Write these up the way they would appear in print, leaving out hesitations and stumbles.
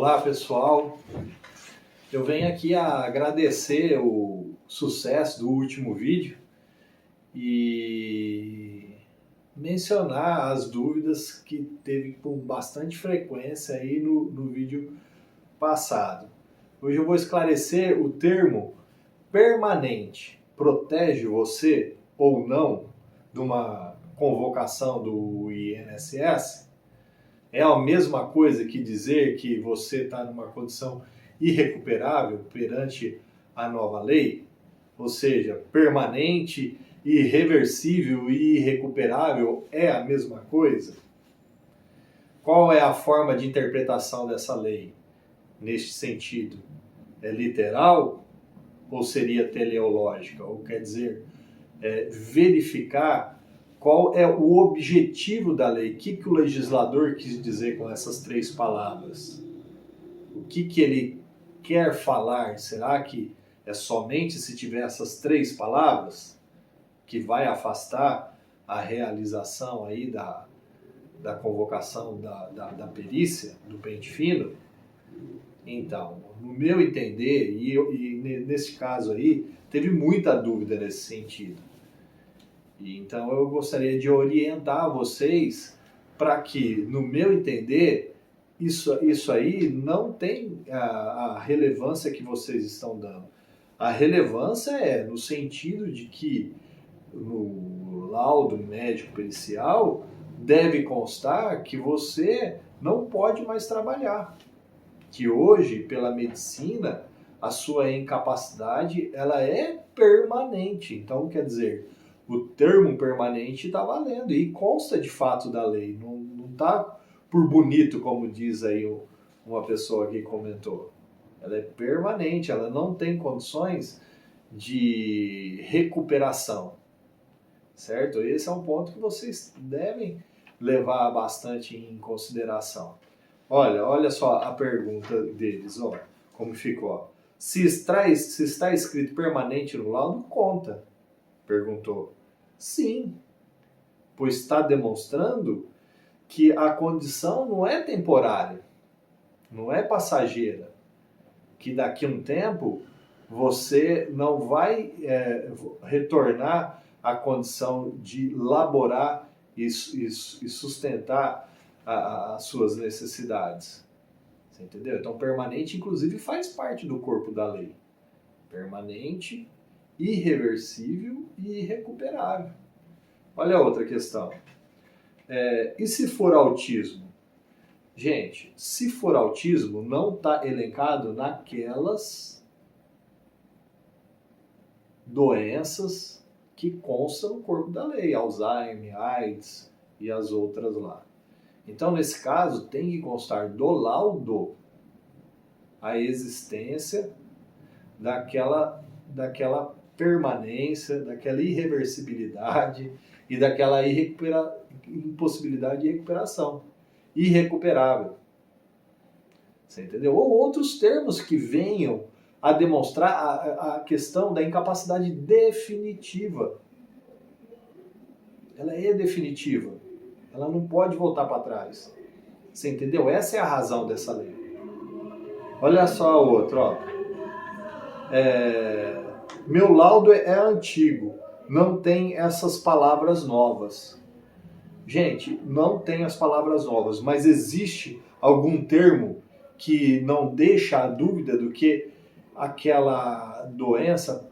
Olá pessoal, eu venho aqui a agradecer o sucesso do último vídeo e mencionar as dúvidas que teve com bastante frequência aí no vídeo passado. Hoje eu vou esclarecer o termo permanente. Protege você ou não de uma convocação do INSS? É a mesma coisa que dizer que você está numa condição irrecuperável perante a nova lei? Ou seja, permanente, irreversível e irrecuperável é a mesma coisa? Qual é a forma de interpretação dessa lei neste sentido? É literal ou seria teleológica? Ou quer dizer, verificar qual é o objetivo da lei? O que o legislador quis dizer com essas três palavras? O que ele quer falar? Será que é somente se tiver essas três palavras que vai afastar a realização aí da convocação da perícia, do pente fino? Então, no meu entender, e nesse caso aí, teve muita dúvida nesse sentido. Então eu gostaria de orientar vocês para que, no meu entender, isso aí não tem a relevância que vocês estão dando. A relevância é no sentido de que no laudo médico pericial deve constar que você não pode mais trabalhar. Que hoje, pela medicina, a sua incapacidade ela é permanente. Então, quer dizer, o termo permanente está valendo e consta de fato da lei. Não está por bonito, como diz aí uma pessoa que comentou. Ela é permanente, ela não tem condições de recuperação. Certo? Esse é um ponto que vocês devem levar bastante em consideração. Olha só a pergunta deles, ó, como ficou. Se está escrito permanente no laudo, conta? Perguntou. Sim, pois está demonstrando que a condição não é temporária, não é passageira, que daqui a um tempo você não vai retornar à condição de laborar e sustentar as suas necessidades. Você entendeu? Então, permanente, inclusive, faz parte do corpo da lei. Permanente, irreversível e irrecuperável. Olha a outra questão. E se for autismo? Gente, se for autismo, não está elencado naquelas doenças que constam no corpo da lei. Alzheimer, AIDS e as outras lá. Então, nesse caso, tem que constar do laudo a existência daquela permanência, daquela irreversibilidade e daquela impossibilidade de recuperação. Irrecuperável. Você entendeu? Ou outros termos que venham a demonstrar a questão da incapacidade definitiva. Ela é definitiva. Ela não pode voltar para trás. Você entendeu? Essa é a razão dessa lei. Olha só a outra, ó. Meu laudo é antigo, não tem essas palavras novas. Gente, não tem as palavras novas, mas existe algum termo que não deixa a dúvida do que aquela doença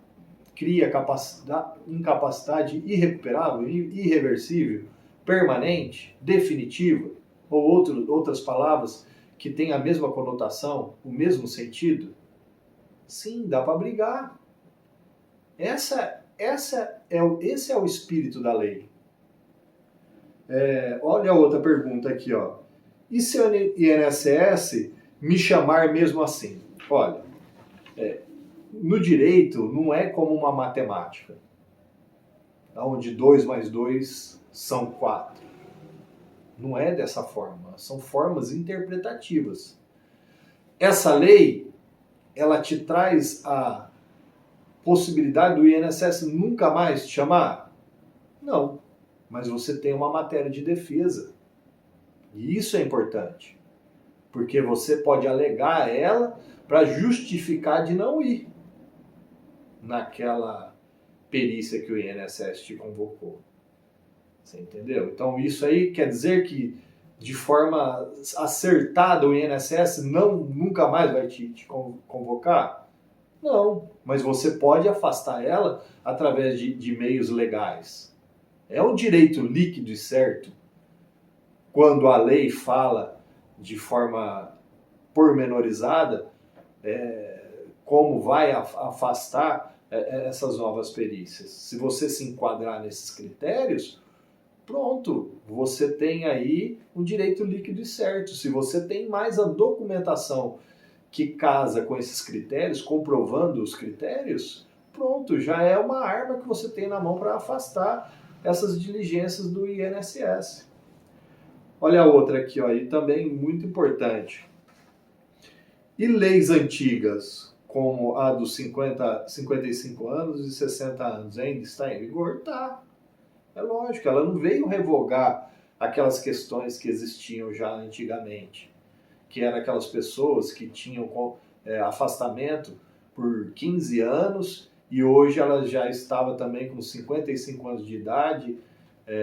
cria incapacidade irrecuperável, irreversível, permanente, definitiva, ou outras palavras que têm a mesma conotação, o mesmo sentido? Sim, dá para brigar. Esse é o espírito da lei. Olha a outra pergunta aqui, ó. E se o INSS me chamar mesmo assim? Olha, no direito não é como uma matemática, onde 2 mais 2 são 4. Não é dessa forma, são formas interpretativas. Essa lei, ela te traz a possibilidade do INSS nunca mais te chamar? Não, mas você tem uma matéria de defesa. E isso é importante. porque você pode alegar ela para justificar de não ir naquela perícia que o INSS te convocou. Você entendeu? Então isso aí quer dizer que de forma acertada o INSS nunca mais vai te convocar? Não, mas você pode afastar ela através de meios legais. É um direito líquido e certo quando a lei fala de forma pormenorizada como vai afastar essas novas perícias. Se você se enquadrar nesses critérios, pronto, você tem aí um direito líquido e certo. Se você tem mais a documentação que casa com esses critérios, comprovando os critérios, pronto, já é uma arma que você tem na mão para afastar essas diligências do INSS. Olha a outra aqui, ó, e também muito importante. E leis antigas, como a dos 55 anos e 60 anos, ainda está em vigor? Tá. É lógico, ela não veio revogar aquelas questões que existiam já antigamente, que eram aquelas pessoas que tinham afastamento por 15 anos e hoje ela já estava também com 55 anos de idade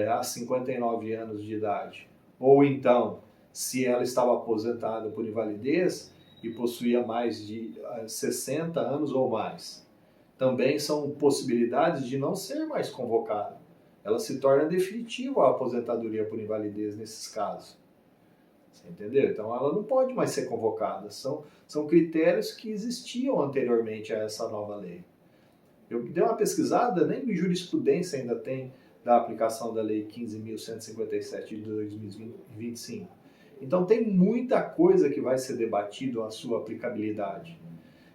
a 59 anos de idade. Ou então, se ela estava aposentada por invalidez e possuía mais de 60 anos ou mais. Também são possibilidades de não ser mais convocada. Ela se torna definitiva a aposentadoria por invalidez nesses casos. Você entendeu? Então ela não pode mais ser convocada. São critérios que existiam anteriormente a essa nova lei. Eu dei uma pesquisada, nem jurisprudência ainda tem da aplicação da Lei 15.157 de 2025. Então tem muita coisa que vai ser debatido a sua aplicabilidade.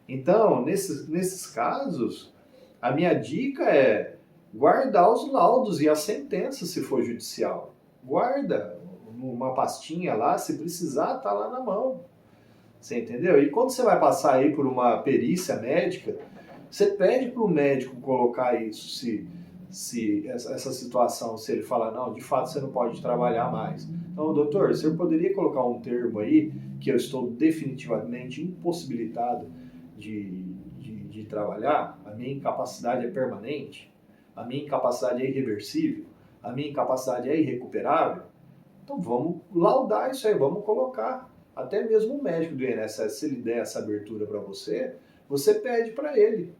Então, nesses casos, a minha dica é guardar os laudos e a sentença, se for judicial. Guarda numa pastinha lá, se precisar, tá lá na mão. Você entendeu? E quando você vai passar aí por uma perícia médica, você pede para o médico colocar isso, se essa situação, se ele falar, não, de fato você não pode trabalhar mais. Então, doutor, você poderia colocar um termo aí que eu estou definitivamente impossibilitado de trabalhar? A minha incapacidade é permanente? A minha incapacidade é irreversível? A minha incapacidade é irrecuperável? Então vamos laudar isso aí, vamos colocar. Até mesmo o médico do INSS, se ele der essa abertura para você, você pede para ele.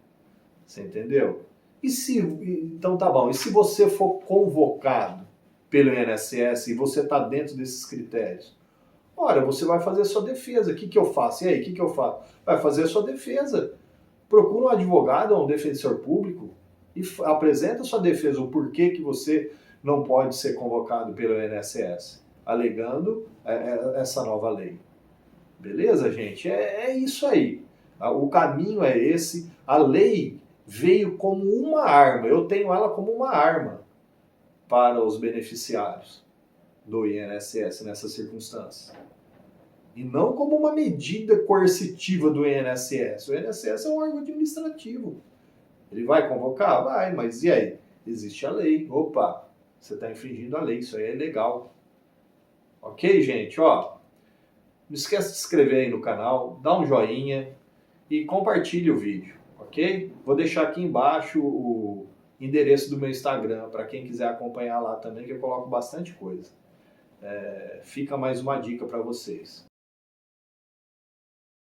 Você entendeu? Então tá bom, e se você for convocado pelo INSS e você está dentro desses critérios? Ora, você vai fazer a sua defesa. O que eu faço? E aí, o que eu faço? Vai fazer a sua defesa. Procura um advogado ou um defensor público e apresenta a sua defesa, o porquê que você não pode ser convocado pelo INSS, alegando essa nova lei. Beleza, gente? É isso aí. O caminho é esse. A lei veio como uma arma. Eu tenho ela como uma arma para os beneficiários do INSS nessas circunstâncias. E não como uma medida coercitiva do INSS. O INSS é um órgão administrativo. Ele vai convocar? Vai, mas e aí? Existe a lei. Opa, você está infringindo a lei, isso aí é ilegal. Ok, gente? Ó, não esquece de se inscrever aí no canal, dá um joinha e compartilhe o vídeo, ok? Vou deixar aqui embaixo o endereço do meu Instagram, para quem quiser acompanhar lá também, que eu coloco bastante coisa. Fica mais uma dica para vocês.